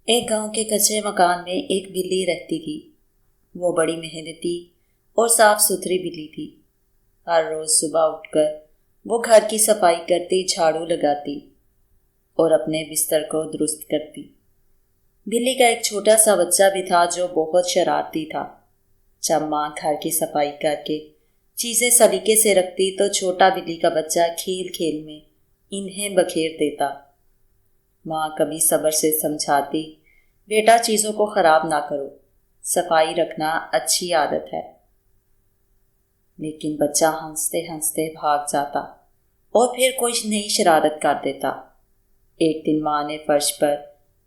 ایک گاؤں کے کچے مکان میں ایک بلی رہتی تھی۔ وہ بڑی محنتی اور صاف ستھری بلی تھی۔ ہر روز صبح اٹھ کر وہ گھر کی صفائی کرتی، جھاڑو لگاتی اور اپنے بستر کو درست کرتی۔ بلی کا ایک چھوٹا سا بچہ بھی تھا جو بہت شرارتی تھا۔ جب ماں گھر کی صفائی کر کے چیزیں سلیقے سے رکھتی تو چھوٹا بلی کا بچہ کھیل کھیل میں انہیں بکھیر دیتا۔ ماں کبھی صبر سے سمجھاتی، بیٹا چیزوں کو خراب نہ کرو، صفائی رکھنا اچھی عادت ہے۔ لیکن بچہ ہنستے ہنستے بھاگ جاتا اور پھر کوئی نئی شرارت کر دیتا۔ ایک دن ماں نے فرش پر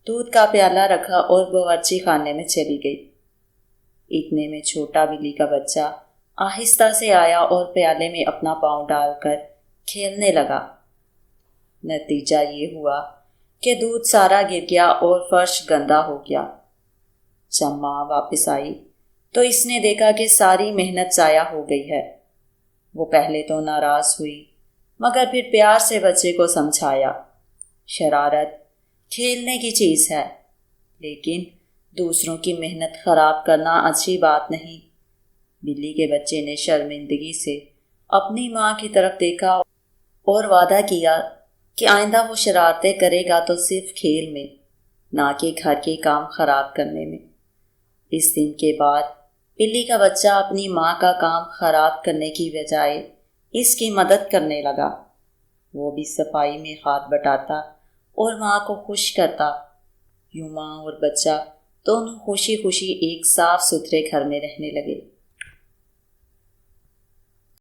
دودھ کا پیالہ رکھا اور باورچی خانے میں چلی گئی۔ اتنے میں چھوٹا بلی کا بچہ آہستہ سے آیا اور پیالے میں اپنا پاؤں ڈال کر کھیلنے لگا۔ نتیجہ یہ ہوا کہ دودھ سارا گر گیا اور فرش گندا ہو گیا۔ جب ماں واپس آئی تو اس نے دیکھا کہ ساری محنت ضائع ہو گئی ہے۔ وہ پہلے تو ناراض ہوئی مگر پھر پیار سے بچے کو سمجھایا، شرارت کھیلنے کی چیز ہے، لیکن دوسروں کی محنت خراب کرنا اچھی بات نہیں۔ بلی کے بچے نے شرمندگی سے اپنی ماں کی طرف دیکھا اور وعدہ کیا کہ آئندہ وہ شرارتیں کرے گا تو صرف کھیل میں، نہ کہ گھر کے کام خراب کرنے میں۔ اس دن کے بعد بلی کا بچہ اپنی ماں کا کام خراب کرنے کی بجائے اس کی مدد کرنے لگا۔ وہ بھی صفائی میں ہاتھ بٹاتا اور ماں کو خوش کرتا۔ یوں ماں اور بچہ دونوں خوشی خوشی ایک صاف ستھرے گھر میں رہنے لگے۔